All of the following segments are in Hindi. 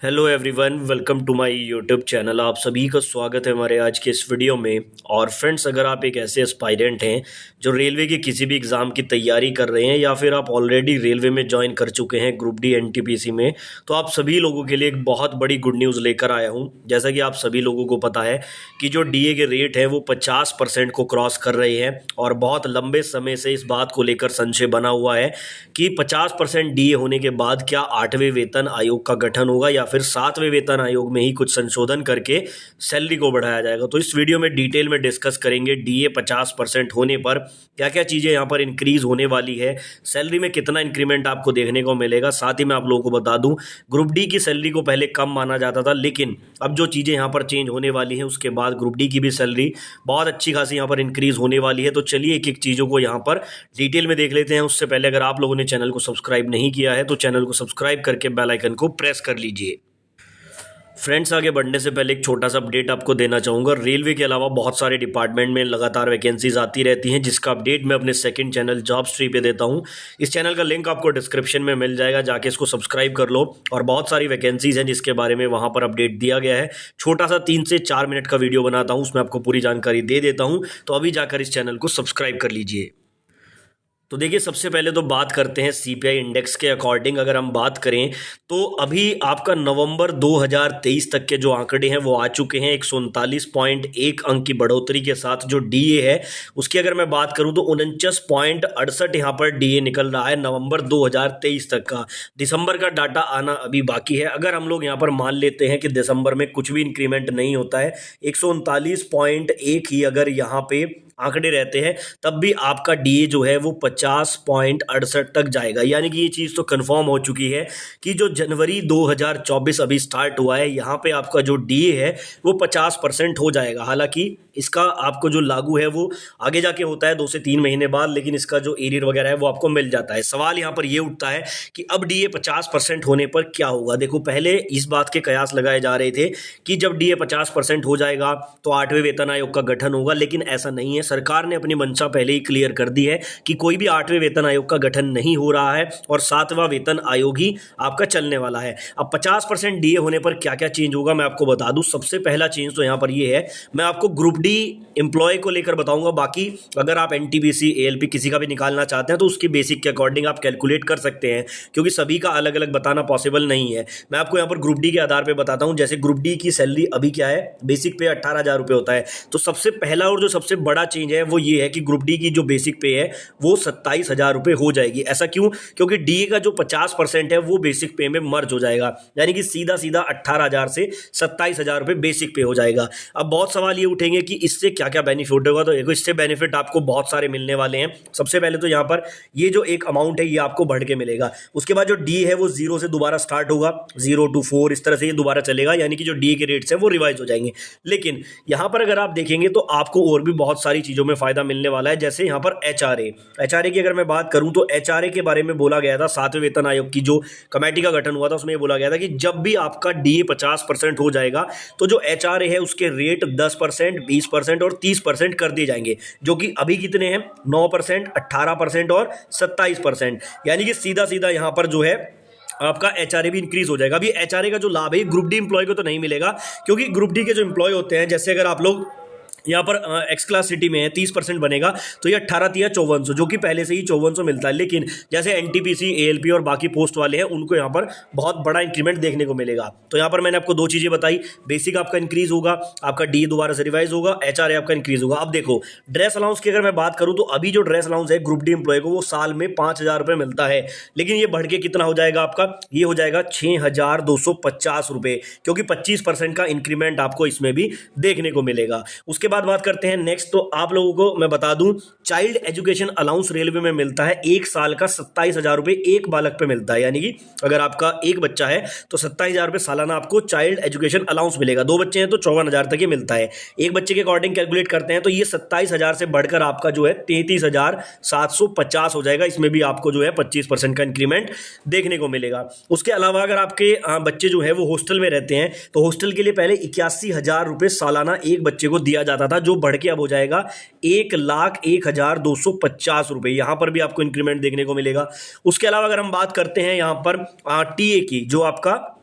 Hello everyone, welcome to my YouTube channel. आप सभी का स्वागत है हमारे आज के इस वीडियो में। और फ्रेंड्स, अगर आप एक ऐसे एस्पायरेंट हैं जो रेलवे के किसी भी एग्ज़ाम की तैयारी कर रहे हैं या फिर आप ऑलरेडी रेलवे में ज्वाइन कर चुके हैं ग्रुप डी एनटीपीसी में, तो आप सभी लोगों के लिए एक बहुत बड़ी गुड न्यूज़ लेकर आया हूं। जैसा कि आप सभी लोगों को पता है कि जो डीए के रेट हैं वो 50% को क्रॉस कर रहे हैं और बहुत लंबे समय से इस बात को लेकर संशय बना हुआ है कि 50% डीए होने के बाद क्या 8वें वेतन आयोग का गठन होगा या फिर 7वें वेतन आयोग में ही कुछ संशोधन करके सैलरी को बढ़ाया जाएगा। तो इस वीडियो में डिटेल में डिस्कस करेंगे डीए 50% होने पर क्या क्या चीज़ें यहाँ पर इंक्रीज होने वाली है, सैलरी में कितना इंक्रीमेंट आपको देखने को मिलेगा। साथ ही मैं आप लोगों को बता दूं, ग्रुप डी की सैलरी को पहले कम माना जाता था, लेकिन अब जो चीज़ें यहाँ पर चेंज होने वाली हैं उसके बाद ग्रुप डी की भी सैलरी बहुत अच्छी खासी यहाँ पर इंक्रीज होने वाली है। तो चलिए एक एक चीज़ों को यहाँ पर डिटेल में देख लेते हैं। उससे पहले अगर आप लोगों ने चैनल को सब्सक्राइब नहीं किया है तो चैनल को सब्सक्राइब करके बेल आइकन को प्रेस कर लीजिए। फ्रेंड्स, आगे बढ़ने से पहले एक छोटा सा अपडेट आपको देना चाहूँगा। रेलवे के अलावा बहुत सारे डिपार्टमेंट में लगातार वैकेंसीज आती रहती हैं, जिसका अपडेट मैं अपने सेकंड चैनल जॉब्स ट्री पे देता हूँ। इस चैनल का लिंक आपको डिस्क्रिप्शन में मिल जाएगा, जाके इसको सब्सक्राइब कर लो। और बहुत सारी वैकेंसीज हैं जिसके बारे में वहाँ पर अपडेट दिया गया है। छोटा सा 3 से 4 मिनट का वीडियो बनाता हूँ, उसमें आपको पूरी जानकारी दे देता हूँ। तो अभी जाकर इस चैनल को सब्सक्राइब कर लीजिए। तो देखिए, सबसे पहले तो बात करते हैं सीपीआई इंडेक्स के अकॉर्डिंग। अगर हम बात करें तो अभी आपका नवंबर 2023 तक के जो आंकड़े हैं वो आ चुके हैं। 139.1 अंक की बढ़ोतरी के साथ जो डीए है उसकी अगर मैं बात करूं तो 49.68 यहाँ पर डीए निकल रहा है नवंबर 2023 तक का। दिसंबर का डाटा आना अभी बाकी है। अगर हम लोग यहाँ पर मान लेते हैं कि दिसंबर में कुछ भी इंक्रीमेंट नहीं होता है, 139.1 ही अगर यहाँ पे आंकड़े रहते हैं, तब भी आपका डीए जो है वो 50.68 तक जाएगा। यानी कि ये चीज़ तो कंफर्म हो चुकी है कि जो जनवरी 2024 अभी स्टार्ट हुआ है, यहाँ पे आपका जो डीए है वो 50% हो जाएगा। हालांकि इसका आपको जो लागू है वो आगे जाके होता है 2 से 3 महीने बाद, लेकिन इसका जो एरियर वगैरह है वो आपको मिल जाता है। सवाल यहाँ पर ये उठता है कि अब डीए 50% होने पर क्या होगा। देखो, पहले इस बात के कयास लगाए जा रहे थे कि जब डीए 50% हो जाएगा तो 8वें वेतन आयोग का गठन होगा, लेकिन ऐसा नहीं है। सरकार ने अपनी मंशा पहले ही क्लियर कर दी है कि कोई भी 8वें वेतन आयोग का गठन नहीं हो रहा है और 7वां वेतन आयोग ही आपका चलने वाला है। अब 50% डीए होने पर क्या क्या चेंज होगा मैं आपको बता दूं। सबसे पहला चेंज तो यहाँ पर ये है, मैं आपको ग्रुप डी एम्प्लॉय को लेकर बताऊंगा। बाकी अगर आप एनटीपीसी एएलपी किसी का भी निकालना चाहते हैं तो उसके बेसिक के अकॉर्डिंग आप कैलकुलेट कर सकते हैं, क्योंकि सभी का अलग अलग बताना पॉसिबल नहीं है। मैं आपको यहाँ पर ग्रुप डी के आधार पर बताता हूँ। जैसे ग्रुप डी की सैलरी अभी क्या है, बेसिक पे 18,000 रुपये होता है। तो सबसे पहला और जो सबसे बड़ा चेंज है वो ये है कि ग्रुप डी की जो बेसिक पे है वो 27,000 रुपये हो जाएगी। ऐसा क्यों? क्योंकि डीए का जो 50% है वो बेसिक पे में मर्ज हो जाएगा, यानी कि सीधा सीधा 18,000 से 27,000 रुपये बेसिक पे हो जाएगा। अब बहुत सवाल ये उठेंगे कि इससे क्या क्या बेनिफिट होगा। तो देखो, इससे बेनिफिट आपको बहुत सारे मिलने वाले हैं। सबसे पहले तो यहाँ पर ये जो एक अमाउंट है ये आपको बढ़ के मिलेगा। उसके बाद जो डी है वो 0 से दोबारा स्टार्ट होगा, 0 to 4 इस तरह से ये दोबारा चलेगा, यानी कि जो डी के रेट्स हैं वो रिवाइज हो जाएंगे। लेकिन यहाँ पर अगर आप देखेंगे तो आपको और भी बहुत सारी चीज़ों में फायदा मिलने वाला है। जैसे यहाँ पर एचआरए की अगर मैं बात करूं तो एचआरए के बारे में बोला गया था, 7वें वेतन आयोग की जो कमेटी का गठन हुआ था उसमें बोला गया था कि जब भी आपका डीए 50% हो जाएगा तो जो एचआरए है उसके रेट 10%, 20% और 30% कर दिए जाएंगे, जो कि अभी कितने हैं, 9%, 18% और 27%। यानी कि सीधा सीधा यहाँ पर जो है आपका एचआरए भी इंक्रीज हो जाएगा। अभी एचआरए का जो लाभ है ग्रुप डी एम्प्लॉय को तो नहीं मिलेगा, क्योंकि ग्रुप डी के जो एम्प्लॉय होते हैं, जैसे अगर आप लोग यहाँ पर एक्स क्लास सिटी में है 30% बनेगा तो ये 18 तिया 5400, जो कि पहले से ही 5400 मिलता है। लेकिन जैसे एनटीपीसी एएलपी और बाकी पोस्ट वाले हैं उनको यहाँ पर बहुत बड़ा इंक्रीमेंट देखने को मिलेगा। तो यहाँ पर मैंने आपको 2 चीज़ें बताई, बेसिक आपका इंक्रीज होगा, आपका डी दोबारा से रिवाइज होगा, एचआरए आपका इंक्रीज होगा। अब देखो, ड्रेस अलाउंस की अगर मैं बात करूँ तो अभी जो ड्रेस अलाउंस है ग्रुप डी एम्प्लॉय को वो साल में 5,000 रुपये मिलता है, लेकिन ये बढ़ के कितना हो जाएगा आपका, ये हो जाएगा 6,250 रुपये, क्योंकि 25% का इंक्रीमेंट आपको इसमें भी देखने को मिलेगा। उसके बाद बात करते हैं नेक्स्ट। तो आप लोगों को मैं बता दूं, चाइल्ड एजुकेशन अलाउंस रेलवे में मिलता है 1 साल का 27,000 रुपये एक बालक पे मिलता है। यानी कि अगर आपका एक बच्चा है तो 27,000 रुपये सालाना आपको चाइल्ड एजुकेशन अलाउंस मिलेगा। 2 बच्चे हैं तो 54,000 तक ये मिलता है। एक बच्चे के अकॉर्डिंग कैलकुलेट करते हैं तो ये 27,000 से बढ़कर आपका जो है 33,750 हो जाएगा। इसमें भी आपको जो है 25% का इंक्रीमेंट देखने को मिलेगा। उसके अलावा अगर आपके बच्चे जो है वो हॉस्टल में रहते हैं तो हॉस्टल के लिए पहले 81,000 रुपये सालाना एक बच्चे को दिया जाता था, जो बढ़ के अब हो जाएगा 1,01,250 रुपये। यहां पर भी आपको इंक्रीमेंट देखने को मिलेगा। उसके अलावा अगर हम बात करते हैं यहां पर टीए की, जो आपका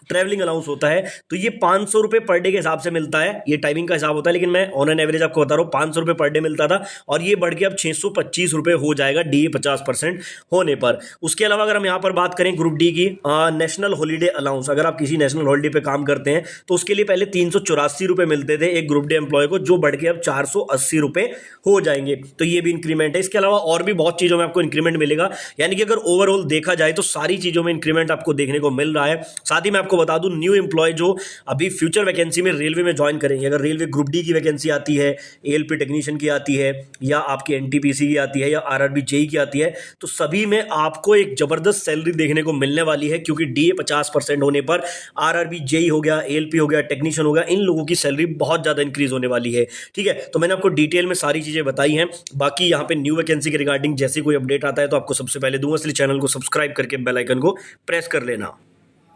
ट्रैवलिंग अलाउंस होता है, तो ये 500 रुपये पर डे के हिसाब से मिलता है, ये टाइमिंग का हिसाब होता है, लेकिन मैं ऑन एन एवरेज आपको बता रहा हूँ 500 रुपये पर डे मिलता था और ये बढ़ के अब 625 रुपये हो जाएगा DA 50% होने पर। उसके अलावा अगर हम यहाँ पर बात करें ग्रुप डी की, नेशनल हॉलीडे अलाउंस, अगर आप किसी नेशनल हॉलीडे पे काम करते हैं तो उसके लिए पहले 384 रुपये मिलते थे एक ग्रुप डी एम्प्लॉय को, जो बढ़ के अब 480 रुपये हो जाएंगे, तो ये भी इंक्रीमेंट है। इसके अलावा और भी बहुत चीज़ों में आपको इंक्रीमेंट मिलेगा, यानी कि अगर ओवरऑल देखा जाए तो सारी चीज़ों में इंक्रीमेंट आपको देखने को मिल रहा है। साथ ही मैं आपको बता दूं, न्यू एम्प्लॉय जो अभी फ्यूचर वैकेंसी में रेलवे में ज्वाइन करेंगे, अगर रेलवे ग्रुप डी की वैकेंसी आती है, ALP टेक्नीशियन की आती है, या आपकी NTPC की आती है, या RRB JEE की आती है, तो सभी में आपको एक जबरदस्त सैलरी देखने को मिलने वाली है, क्योंकि DA 50% होने पर RRB JEE हो गया, ALP हो गया, टेक्नीशियन हो गया, इन लोगों की सैलरी बहुत ज़्यादा इंक्रीज होने वाली है। ठीक है, तो मैंने आपको डिटेल में सारी चीज़ें बताई हैं। बाकी यहाँ पे न्यू वैकेंसी के रिगार्डिंग जैसे कोई अपडेट आता है तो आपको सबसे पहले दूंगा, इसलिए चैनल को सब्सक्राइब करके बेल आइकन को प्रेस कर लेना।